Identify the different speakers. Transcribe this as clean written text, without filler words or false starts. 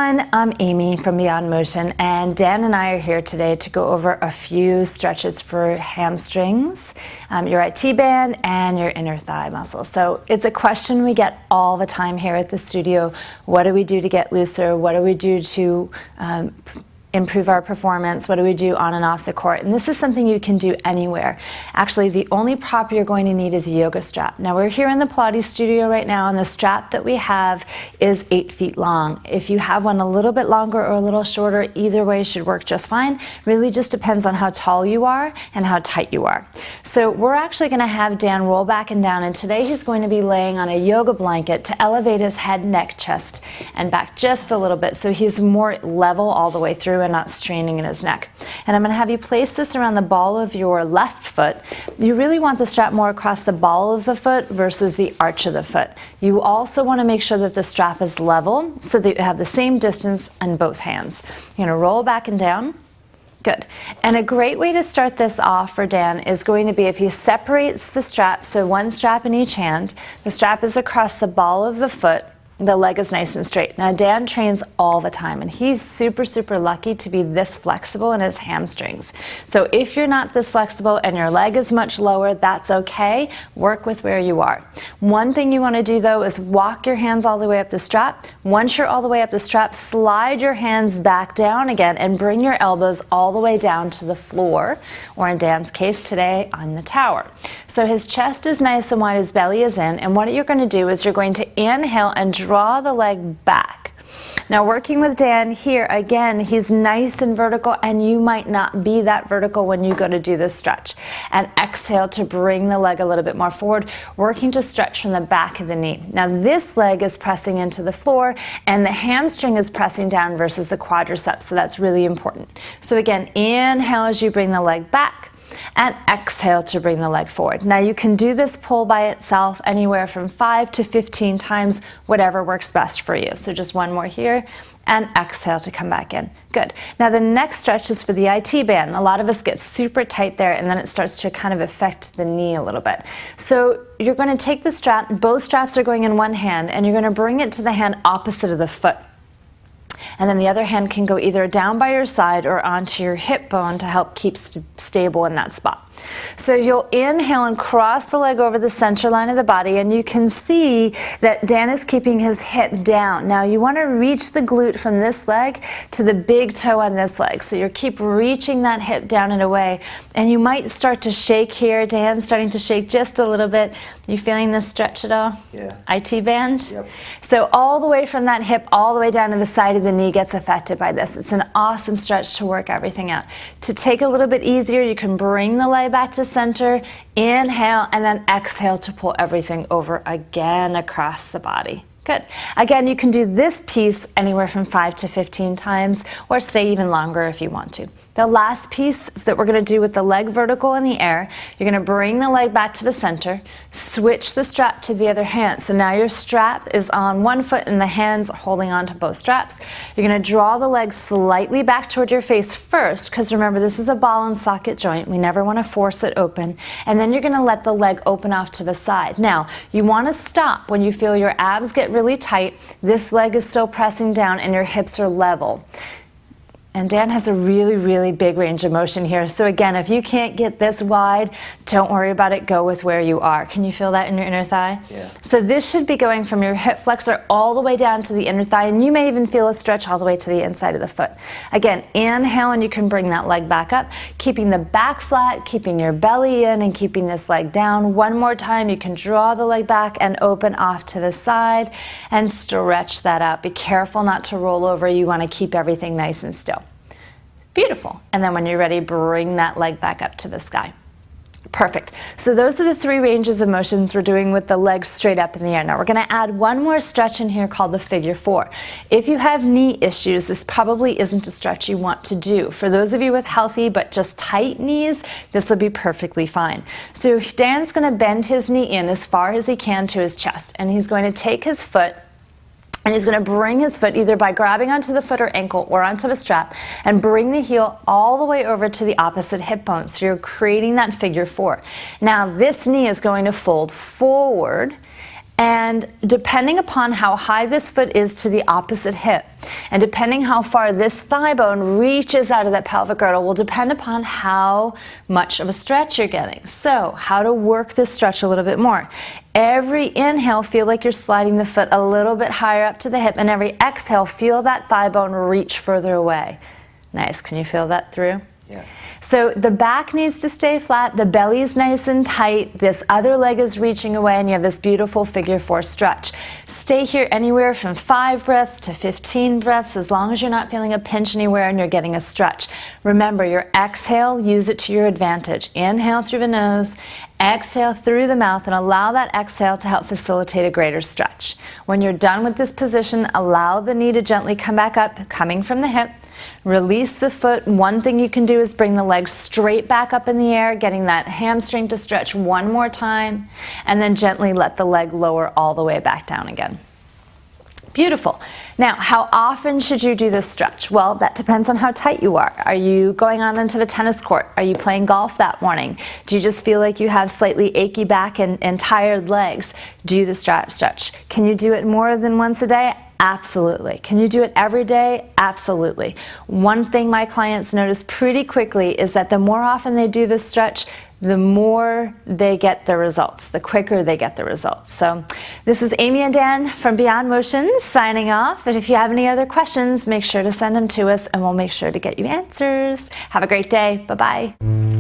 Speaker 1: everyone, I'm Amy from Beyond Motion, and Dan and I are here today to go over a few stretches for hamstrings, your IT band, and your inner thigh muscle. So it's a question we get all the time here at the studio. What do we do to get looser? What do we do to improve our performance? What do we do on and off the court? And this is something you can do anywhere. Actually, the only prop you're going to need is a yoga strap. Now, we're here in the Pilates studio right now, and the strap that we have is 8 feet long. If you have one a little bit longer or a little shorter, either way should work just fine. Really just depends on how tall you are and how tight you are. So we're actually going to have Dan roll back and down, and today he's going to be laying on a yoga blanket to elevate his head, neck, chest, and back just a little bit so he's more level all the way through and not straining in his neck. And I'm going to have you place this around the ball of your left foot. You really want the strap more across the ball of the foot versus the arch of the foot. You also want to make sure that the strap is level so that you have the same distance on both hands. You're going to roll back and down. Good. And a great way to start this off for Dan is going to be if he separates the strap, so one strap in each hand, the strap is across the ball of the foot, the leg is nice and straight. Now, Dan trains all the time, and he's super, super lucky to be this flexible in his hamstrings. So if you're not this flexible and your leg is much lower, that's okay. Work with where you are. One thing you want to do, though, is walk your hands all the way up the strap. Once you're all the way up the strap, slide your hands back down again and bring your elbows all the way down to the floor, or in Dan's case today, on the tower. So his chest is nice and wide, his belly is in, and what you're going to do is you're going to inhale and draw the leg back. Now, working with Dan here, again, he's nice and vertical, and you might not be that vertical when you go to do this stretch. And exhale to bring the leg a little bit more forward, working to stretch from the back of the knee. Now, this leg is pressing into the floor, and the hamstring is pressing down versus the quadriceps, so that's really important. So again, inhale as you bring the leg back, and exhale to bring the leg forward. Now, you can do this pull by itself anywhere from 5 to 15 times, whatever works best for you. So just one more here, and exhale to come back in. Good. Now, the next stretch is for the IT band. A lot of us get super tight there, and then it starts to kind of affect the knee a little bit. So you're going to take the strap, both straps are going in one hand, and you're going to bring it to the hand opposite of the foot. And then the other hand can go either down by your side or onto your hip bone to help keep stable in that spot. So you'll inhale and cross the leg over the center line of the body, and you can see that Dan is keeping his hip down. Now, you want to reach the glute from this leg to the big toe on this leg. So you keep reaching that hip down and away, and you might start to shake here. Dan's starting to shake just a little bit. You feeling this stretch at all?
Speaker 2: Yeah.
Speaker 1: IT band?
Speaker 2: Yep.
Speaker 1: So all the way from that hip all the way down to the side of the knee gets affected by this. It's an awesome stretch to work everything out. To take a little bit easier, you can bring the leg back to center, inhale, and then exhale to pull everything over again across the body. Good. Again, you can do this piece anywhere from 5 to 15 times, or stay even longer if you want to. The last piece that we're going to do with the leg vertical in the air, you're going to bring the leg back to the center, switch the strap to the other hand. So now your strap is on one foot and the hands are holding on to both straps. You're going to draw the leg slightly back toward your face first, because remember, this is a ball and socket joint. We never want to force it open. And then you're going to let the leg open off to the side. Now, you want to stop when you feel your abs get really tight, this leg is still pressing down, and your hips are level. And Dan has a really, really big range of motion here. So again, if you can't get this wide, don't worry about it. Go with where you are. Can you feel that in your inner thigh?
Speaker 2: Yeah.
Speaker 1: So this should be going from your hip flexor all the way down to the inner thigh, and you may even feel a stretch all the way to the inside of the foot. Again, inhale, and you can bring that leg back up, keeping the back flat, keeping your belly in, and keeping this leg down. One more time, you can draw the leg back and open off to the side and stretch that out. Be careful not to roll over. You want to keep everything nice and still. Beautiful. And then when you're ready, bring that leg back up to the sky. Perfect. So those are the 3 ranges of motions we're doing with the legs straight up in the air. Now we're going to add one more stretch in here called the figure 4. If you have knee issues, this probably isn't a stretch you want to do. For those of you with healthy but just tight knees, this will be perfectly fine. So Dan's going to bend his knee in as far as he can to his chest, and he's going to take his foot, and he's going to bring his foot either by grabbing onto the foot or ankle or onto the strap and bring the heel all the way over to the opposite hip bone. So you're creating that figure 4. Now this knee is going to fold forward And depending upon how high this foot is to the opposite hip, and depending how far this thigh bone reaches out of that pelvic girdle, will depend upon how much of a stretch you're getting. So, how to work this stretch a little bit more. Every inhale, feel like you're sliding the foot a little bit higher up to the hip, and every exhale, feel that thigh bone reach further away. Nice. Can you feel that through?
Speaker 2: Yeah.
Speaker 1: So the back needs to stay flat, the belly's nice and tight, this other leg is reaching away, and you have this beautiful figure 4 stretch. Stay here anywhere from 5 breaths to 15 breaths, as long as you're not feeling a pinch anywhere and you're getting a stretch. Remember, your exhale, use it to your advantage. Inhale through the nose, exhale through the mouth, and allow that exhale to help facilitate a greater stretch. When you're done with this position, allow the knee to gently come back up, coming from the hip. Release the foot. One thing you can do is bring the leg straight back up in the air, getting that hamstring to stretch one more time, and then gently let the leg lower all the way back down again. Beautiful. Now, how often should you do this stretch? Well, that depends on how tight you are. Are you going on into the tennis court? Are you playing golf that morning? Do you just feel like you have slightly achy back and tired legs? Do the stretch. Can you do it more than once a day? Absolutely. Can you do it every day? Absolutely. One thing my clients notice pretty quickly is that the more often they do this stretch, the more they get the results, the quicker they get the results. So this is Amy and Dan from Beyond Motion signing off. And if you have any other questions, make sure to send them to us and we'll make sure to get you answers. Have a great day. Bye-bye.